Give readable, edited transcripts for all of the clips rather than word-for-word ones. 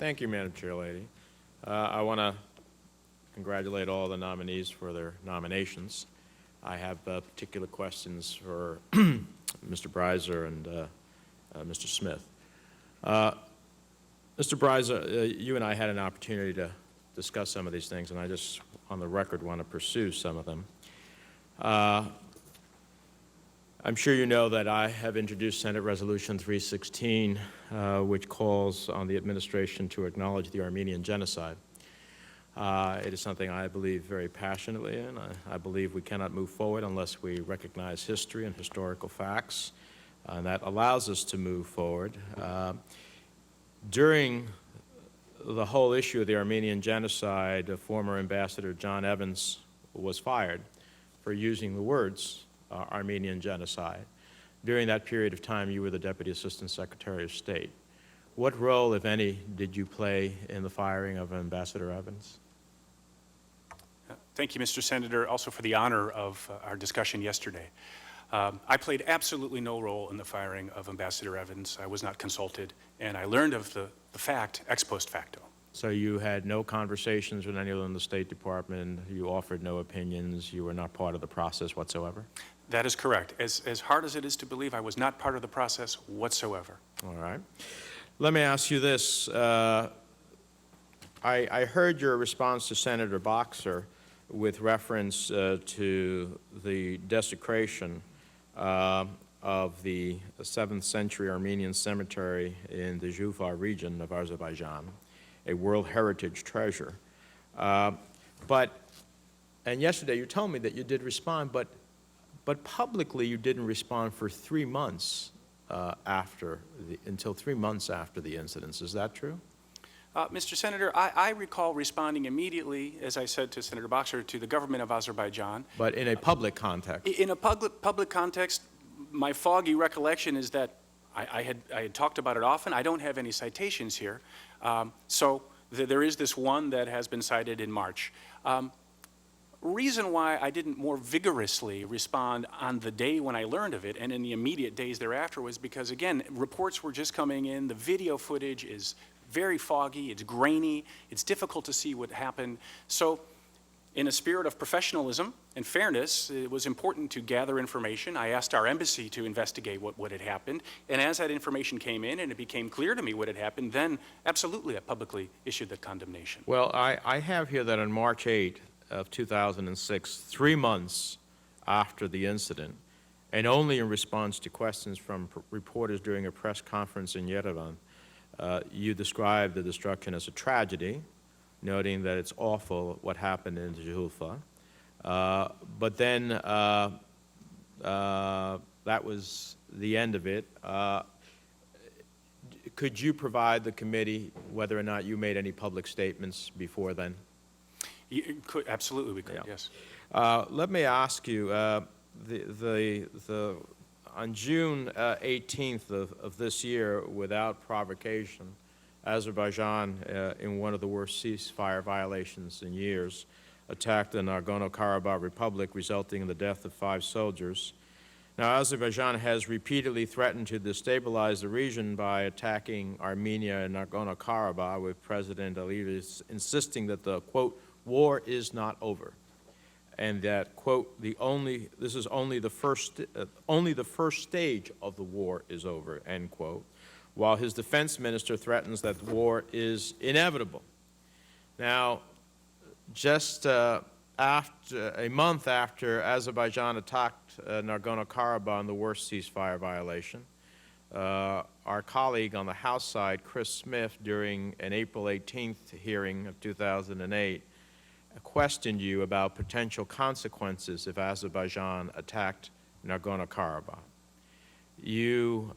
Thank you, Madam Chair Lady. I want to congratulate all the nominees for their nominations. I have particular questions for Mr. Breiser and Mr. Smith. Mr. Breiser, you and I had an opportunity to discuss some of these things, and I just, on the record, want to pursue some of them. I'm sure you know that I have introduced Senate Resolution 316, which calls on the administration to acknowledge the Armenian genocide. It is something I believe very passionately in. I believe we cannot move forward unless we recognize history and historical facts, and that allows us to move forward. During the whole issue of the Armenian genocide, former Ambassador John Evans was fired for using the words Armenian genocide. During that period of time, you were the Deputy Assistant Secretary of State. What role, if any, did you play in the firing of Ambassador Evans? Thank you, Mr. Senator, also for the honor of our discussion yesterday. I played absolutely no role in the firing of Ambassador Evans. I was not consulted, and I learned of the fact ex post facto. So you had no conversations with anyone in the State Department, you offered no opinions, you were not part of the process whatsoever? That is correct. As hard as it is to believe, I was not part of the process whatsoever. All right. Let me ask you this. I heard your response to Senator Boxer with reference to the desecration of the 7th century Armenian cemetery in the Zhufar region of Azerbaijan, a World Heritage treasure. And yesterday you told me that you did respond, but publicly you didn't respond for 3 months until 3 months after the incidents. Is that true? Mr. Senator, I recall responding immediately, as I said to Senator Boxer, to the government of Azerbaijan. But in a public context? In a public context, my foggy recollection is that I had talked about it often. I don't have any citations here. So there is this one that has been cited in March. Reason why I didn't more vigorously respond on the day when I learned of it and in the immediate days thereafter was because, again, reports were just coming in. The video footage is very foggy, it's grainy, it's difficult to see what happened. So in a spirit of professionalism and fairness, it was important to gather information. I asked our embassy to investigate what had happened, and as that information came in and it became clear to me what had happened, then absolutely I publicly issued the condemnation. Well, I have here that on March 8th of 2006, 3 months after the incident, and only in response to questions from reporters during a press conference in Yerevan, you described the destruction as a tragedy, noting that it's awful what happened in Zhufar. But then that was the end of it. Could you provide the committee whether or not you made any public statements before then? Absolutely, we could, Yeah. yes. Let me ask you, on June 18th of this year, without provocation, Azerbaijan, in one of the worst ceasefire violations in years, attacked the Nagorno-Karabakh Republic, resulting in the death of 5 soldiers. Now, Azerbaijan has repeatedly threatened to destabilize the region by attacking Armenia and Nagorno-Karabakh, with President Aliyev insisting that the, quote, war is not over, and that, quote, this is only the first stage of the war is over, end quote, while his defense minister threatens that the war is inevitable. Now, just a month after Azerbaijan attacked Nagorno-Karabakh in the worst ceasefire violation, our colleague on the House side, Chris Smith, during an April 18th hearing of 2008, questioned you about potential consequences if Azerbaijan attacked Nagorno-Karabakh. You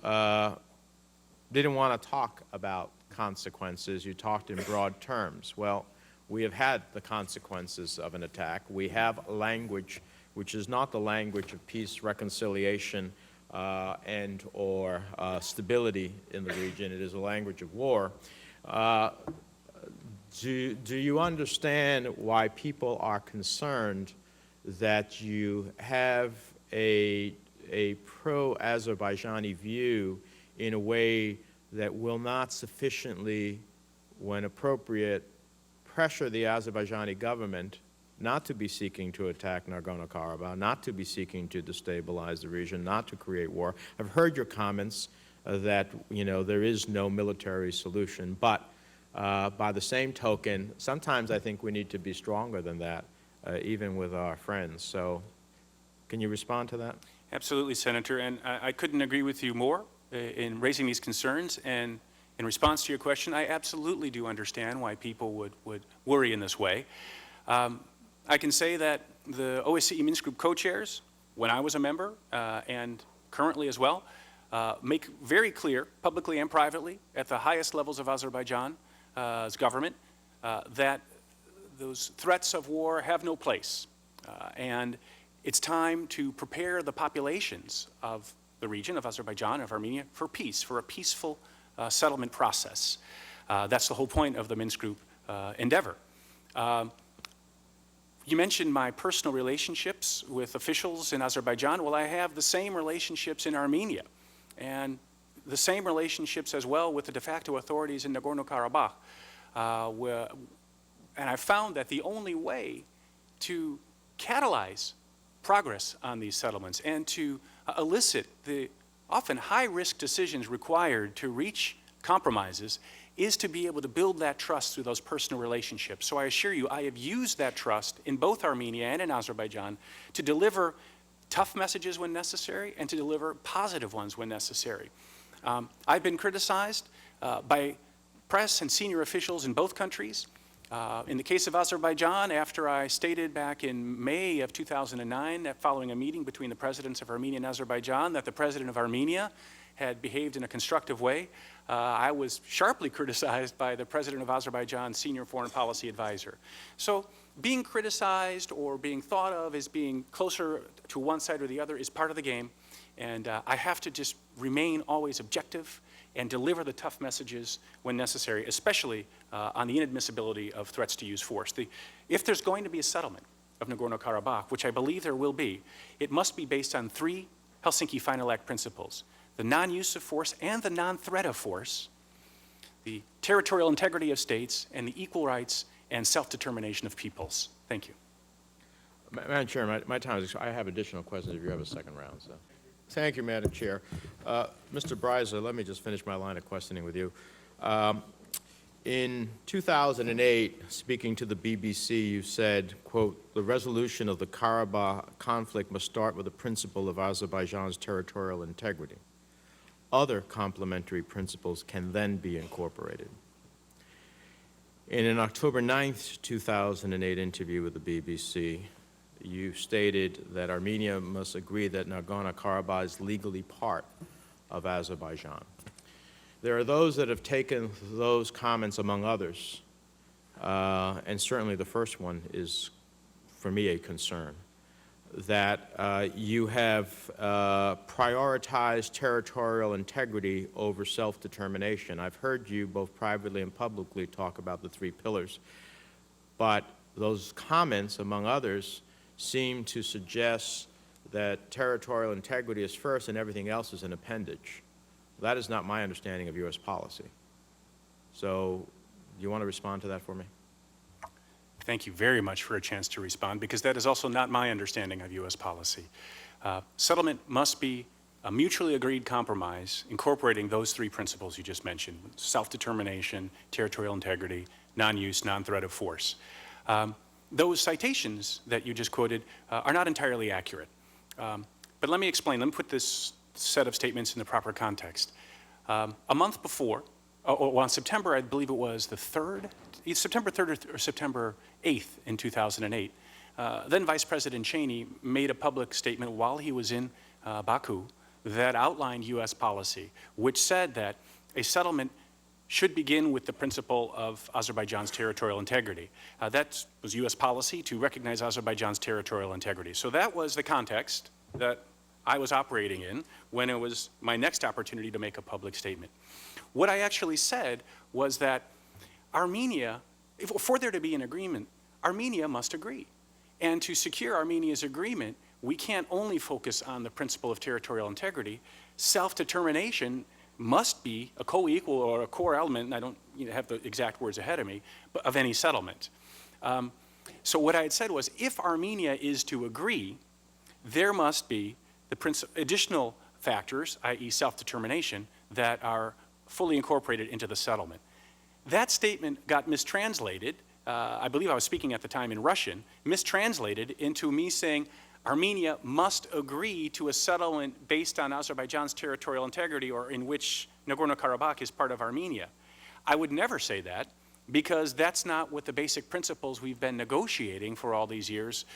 didn't want to talk about consequences. You talked in broad terms. Well, we have had the consequences of an attack. We have language which is not the language of peace, reconciliation, and or stability in the region. It is a language of war. Do you understand why people are concerned that you have a pro-Azerbaijani view in a way that will not sufficiently when appropriate, pressure the Azerbaijani government not to be seeking to attack Nagorno-Karabakh, not to be seeking to destabilize the region, not to create war. I've heard your comments that, you know, there is no military solution, but by the same token, sometimes I think we need to be stronger than that, even with our friends. So can you respond to that? Absolutely, Senator, and I couldn't agree with you more in raising these concerns. And in response to your question, I absolutely do understand why people would worry in this way. I can say that the OSCE Minsk Group co-chairs, when I was a member, and currently as well, make very clear, publicly and privately, at the highest levels of Azerbaijan's government, that those threats of war have no place. And it's time to prepare the populations of the region, of Azerbaijan, of Armenia, for peace, for a peaceful settlement process. That's the whole point of the Minsk Group endeavor. You mentioned my personal relationships with officials in Azerbaijan. Well, I have the same relationships in Armenia, and the same relationships as well with the de facto authorities in Nagorno-Karabakh. And I found that the only way to catalyze progress on these settlements and to elicit the often high-risk decisions required to reach compromises is to be able to build that trust through those personal relationships. So I assure you, I have used that trust in both Armenia and in Azerbaijan to deliver tough messages when necessary and to deliver positive ones when necessary. I've been criticized by press and senior officials in both countries. In the case of Azerbaijan, after I stated back in May of 2009, that following a meeting between the presidents of Armenia and Azerbaijan, that the president of Armenia had behaved in a constructive way, I was sharply criticized by the president of Azerbaijan's senior foreign policy advisor. So being criticized or being thought of as being closer to one side or the other is part of the game, and I have to just remain always objective and deliver the tough messages when necessary, especially on the inadmissibility of threats to use force. If there's going to be a settlement of Nagorno-Karabakh, which I believe there will be, it must be based on 3 Helsinki Final Act principles: the non-use of force and the non-threat of force, the territorial integrity of states, and the equal rights and self-determination of peoples. Thank you. Madam Chair, my time is, I have additional questions if you have a second round. So. Thank you, Madam Chair. Mr. Breiser, let me just finish my line of questioning with you. In 2008, speaking to the BBC, you said, quote, "The resolution of the Karabakh conflict must start with the principle of Azerbaijan's territorial integrity. Other complementary principles can then be incorporated." In an October 9th, 2008 interview with the BBC, you stated that Armenia must agree that Nagorno-Karabakh is legally part of Azerbaijan. There are those that have taken those comments, among others, and certainly the first one is, for me, a concern, that you have prioritized territorial integrity over self-determination. I've heard you both privately and publicly talk about the 3 pillars, but those comments, among others, seem to suggest that territorial integrity is first and everything else is an appendage. That is not my understanding of U.S. policy. So do you want to respond to that for me? Thank you very much for a chance to respond, because that is also not my understanding of U.S. policy. Settlement must be a mutually agreed compromise incorporating those 3 principles you just mentioned: self-determination, territorial integrity, non-use, non-threat of force. Those citations that you just quoted are not entirely accurate. But let me explain. Let me put this set of statements in the proper context. A month before, on September, I believe it was the 3rd, September 3rd or September 8th in 2008, then Vice President Cheney made a public statement while he was in Baku that outlined U.S. policy, which said that a settlement should begin with the principle of Azerbaijan's territorial integrity. That was U.S. policy, to recognize Azerbaijan's territorial integrity. So that was the context that I was operating in when it was my next opportunity to make a public statement. What I actually said was that Armenia, for there to be an agreement, Armenia must agree. And to secure Armenia's agreement, we can't only focus on the principle of territorial integrity. Self-determination must be a co-equal or a core element, and I don't have the exact words ahead of me, but of any settlement. So what I had said was, if Armenia is to agree, there must be the additional factors, i.e. self-determination, that are fully incorporated into the settlement. That statement got mistranslated, I believe I was speaking at the time in Russian, mistranslated into me saying Armenia must agree to a settlement based on Azerbaijan's territorial integrity, or in which Nagorno-Karabakh is part of Armenia. I would never say that, because that's not what the basic principles we've been negotiating for all these years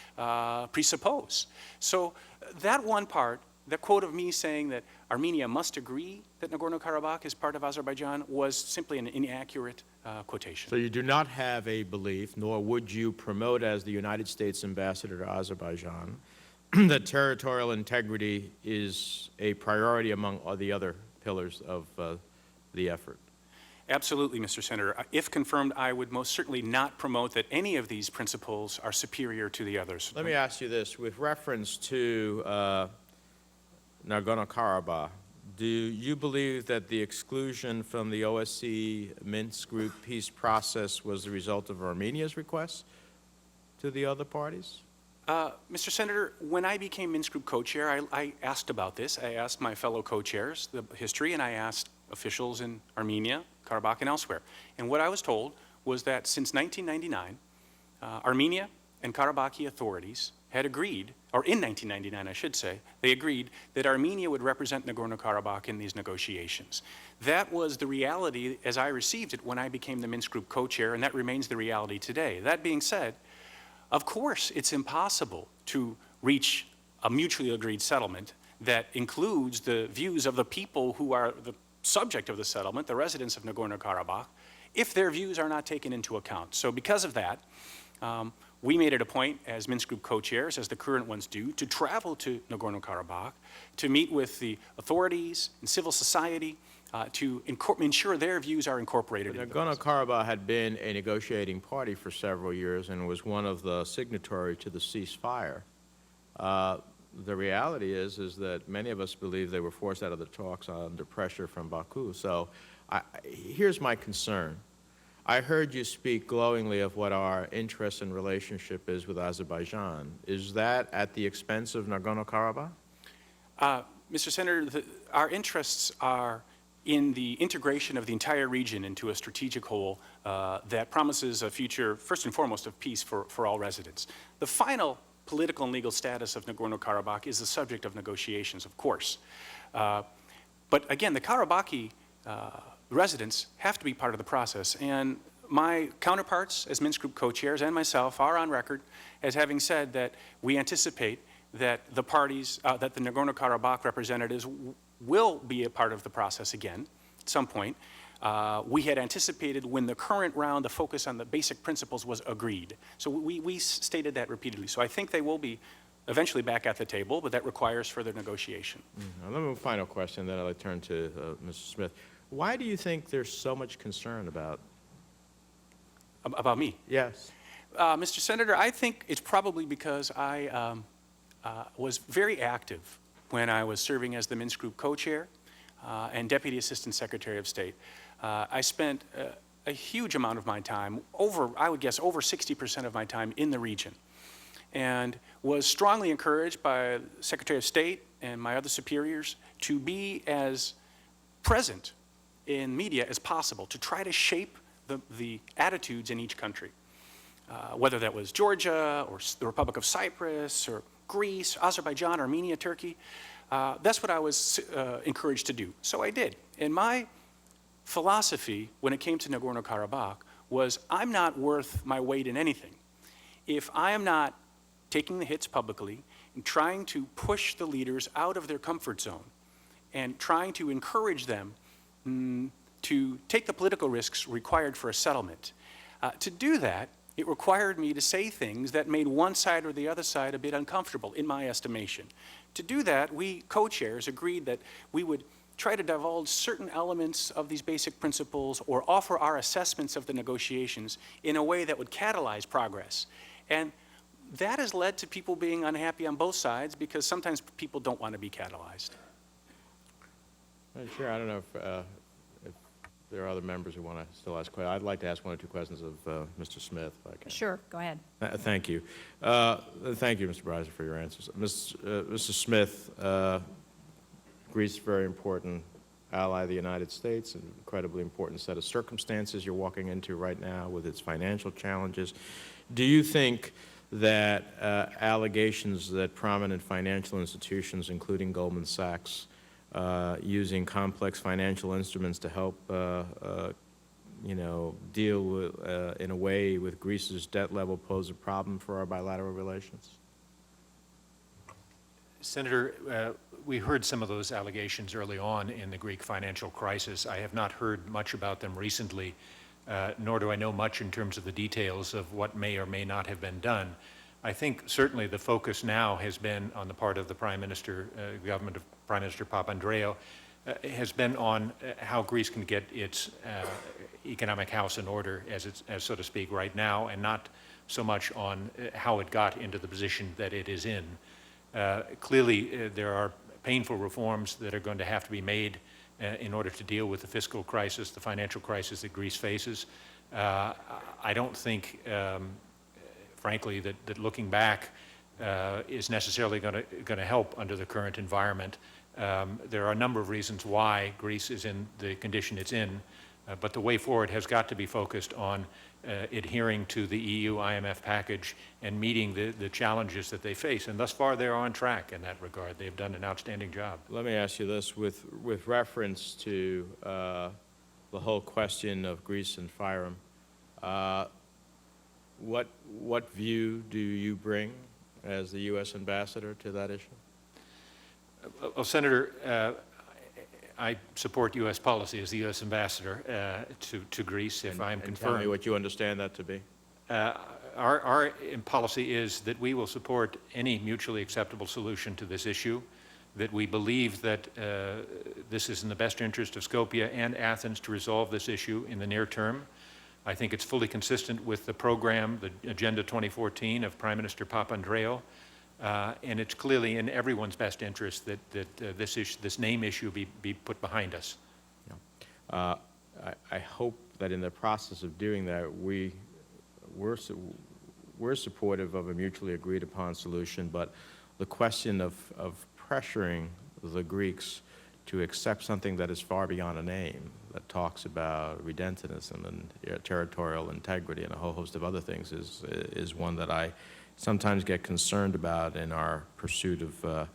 presuppose. So that one part, the quote of me saying that Armenia must agree that Nagorno-Karabakh is part of Azerbaijan, was simply an inaccurate quotation. So you do not have a belief, nor would you promote as the United States ambassador to Azerbaijan, that territorial integrity is a priority among all the other pillars of the effort? Absolutely, Mr. Senator. If confirmed, I would most certainly not promote that any of these principles are superior to the others. Let me ask you this. With reference to Nagorno-Karabakh, do you believe that the exclusion from the OSCE Minsk group peace process was the result of Armenia's request to the other parties? Mr. Senator, when I became Minsk Group co-chair, I asked about this. I asked my fellow co-chairs the history, and I asked officials in Armenia, Karabakh, and elsewhere. And what I was told was that since 1999, Armenia and Karabakhi authorities had agreed, or in 1999, I should say, they agreed that Armenia would represent Nagorno-Karabakh in these negotiations. That was the reality as I received it when I became the Minsk Group co-chair, and that remains the reality today. That being said, of course, it's impossible to reach a mutually agreed settlement that includes the views of the people who are the subject of the settlement, the residents of Nagorno-Karabakh, if their views are not taken into account. So because of that, we made it a point as Minsk Group co-chairs, as the current ones do, to travel to Nagorno-Karabakh, to meet with the authorities and civil society, to ensure their views are incorporated. Nagorno-Karabakh had been a negotiating party for several years and was one of the signatory to the ceasefire. The reality is that many of us believe they were forced out of the talks under pressure from Baku. So here's my concern. I heard you speak glowingly of what our interest and relationship is with Azerbaijan. Is that at the expense of Nagorno-Karabakh? Mr. Senator, our interests are in the integration of the entire region into a strategic whole that promises a future, first and foremost, of peace for all residents. The final political and legal status of Nagorno-Karabakh is the subject of negotiations, of course. But again, the Karabakhi residents have to be part of the process. And my counterparts as Minsk Group co-chairs and myself are on record as having said that we anticipate that the parties, that the Nagorno-Karabakh representatives will be a part of the process again at some point. We had anticipated when the current round, the focus on the basic principles was agreed. So we stated that repeatedly. So I think they will be eventually back at the table, but that requires further negotiation. Let me final question, then I'll turn to Mr. Smith. Why do you think there's so much concern about? About me? Yes. Mr. Senator, I think it's probably because I was very active when I was serving as the Minsk Group co-chair and Deputy Assistant Secretary of State. I spent a huge amount of my time, I would guess over 60% of my time in the region, and was strongly encouraged by Secretary of State and my other superiors to be as present in media as possible, to try to shape the attitudes in each country, whether that was Georgia or the Republic of Cyprus or Greece, Azerbaijan, Armenia, Turkey. That's what I was encouraged to do. So I did. And my philosophy when it came to Nagorno-Karabakh was I'm not worth my weight in anything if I am not taking the hits publicly and trying to push the leaders out of their comfort zone and trying to encourage them to take the political risks required for a settlement. To do that, it required me to say things that made one side or the other side a bit uncomfortable, in my estimation. To do that, we co-chairs agreed that we would try to divulge certain elements of these basic principles or offer our assessments of the negotiations in a way that would catalyze progress. And that has led to people being unhappy on both sides because sometimes people don't want to be catalyzed. Chair, I don't know if there are other members who want to still ask questions. I'd like to ask one or two questions of Mr. Smith, if I can. Sure, go ahead. Thank you. Thank you, Mr. Breiser, for your answers. Mr. Smith, Greece is a very important ally of the United States, an incredibly important set of circumstances you're walking into right now with its financial challenges. Do you think that allegations that prominent financial institutions, including Goldman Sachs, using complex financial instruments to help, deal with, in a way with Greece's debt level pose a problem for our bilateral relations? Senator, we heard some of those allegations early on in the Greek financial crisis. I have not heard much about them recently, nor do I know much in terms of the details of what may or may not have been done. I think certainly the focus now has been on the part of the Prime Minister, government of Prime Minister Papandreou, has been on how Greece can get its economic house in order, as so to speak, right now, and not so much on how it got into the position that it is in. Clearly, there are painful reforms that are going to have to be made in order to deal with the fiscal crisis, the financial crisis that Greece faces. I don't think, frankly, that looking back is necessarily going to help under the current environment. There are a number of reasons why Greece is in the condition it's in, but the way forward has got to be focused on adhering to the EU IMF package and meeting the challenges that they face. And thus far, they're on track in that regard. They've done an outstanding job. Let me ask you this, with reference to the whole question of Greece and FIREM, what view do you bring as the U.S. ambassador to that issue? Well, Senator, I support U.S. policy as the U.S. ambassador to Greece, if I am confirmed. Tell me what you understand that to be. Our policy is that we will support any mutually acceptable solution to this issue, that we believe that this is in the best interest of Skopje and Athens to resolve this issue in the near term. I think it's fully consistent with the program, the Agenda 2014 of Prime Minister Papandreou, and it's clearly in everyone's best interest that this name issue be put behind us. Yeah. I hope that in the process of doing that, we're supportive of a mutually agreed upon solution, but the question of pressuring the Greeks to accept something that is far beyond a name, that talks about redemptionism and territorial integrity and a whole host of other things, is one that I sometimes get concerned about in our pursuit of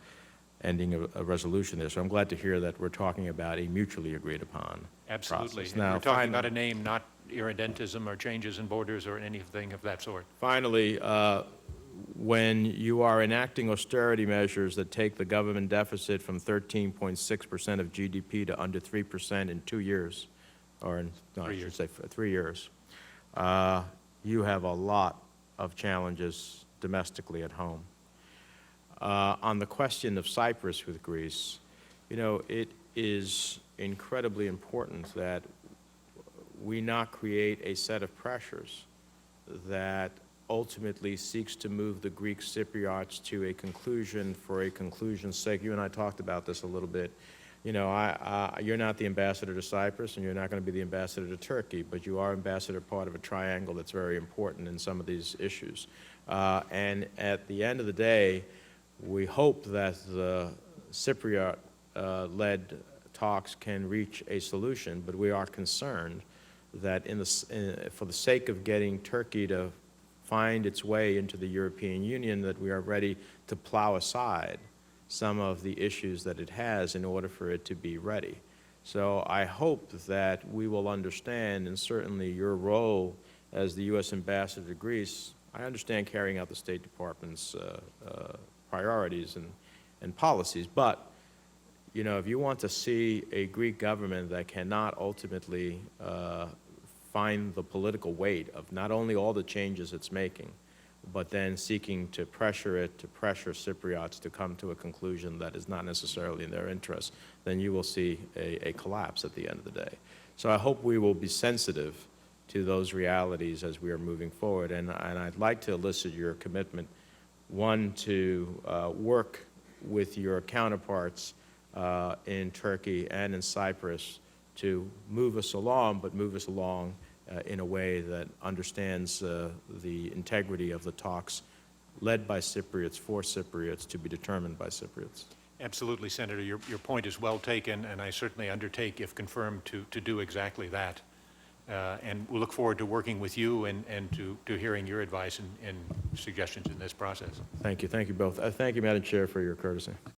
ending a resolution there. So I'm glad to hear that we're talking about a mutually agreed upon Absolutely. process. Now, we're talking about a name, not irredentism or changes in borders or anything of that sort. Finally, when you are enacting austerity measures that take the government deficit from 13.6% of GDP to under 3% in 2 years, or in, no, 3 years. I should say 3 years, you have a lot of challenges domestically at home. On the question of Cyprus with Greece, it is incredibly important that we not create a set of pressures that ultimately seeks to move the Greek Cypriots to a conclusion for a conclusion's sake. You and I talked about this a little bit. You're not the ambassador to Cyprus, and you're not going to be the ambassador to Turkey, but you are ambassador part of a triangle that's very important in some of these issues. And at the end of the day, we hope that the Cypriot-led talks can reach a solution, but we are concerned that for the sake of getting Turkey to find its way into the European Union, that we are ready to plow aside some of the issues that it has in order for it to be ready. So I hope that we will understand, and certainly your role as the U.S. ambassador to Greece, I understand carrying out the State Department's priorities and policies, but if you want to see a Greek government that cannot ultimately find the political weight of not only all the changes it's making, but then seeking to pressure Cypriots to come to a conclusion that is not necessarily in their interest, then you will see a collapse at the end of the day. So I hope we will be sensitive to those realities as we are moving forward, and I'd like to elicit your commitment, one, to work with your counterparts in Turkey and in Cyprus to move us along, but move us along in a way that understands the integrity of the talks led by Cypriots for Cypriots to be determined by Cypriots. Absolutely, Senator. Your point is well taken, and I certainly undertake, if confirmed, to do exactly that. And we'll look forward to working with you and to hearing your advice and suggestions in this process. Thank you. Thank you both. Thank you, Madam Chair, for your courtesy.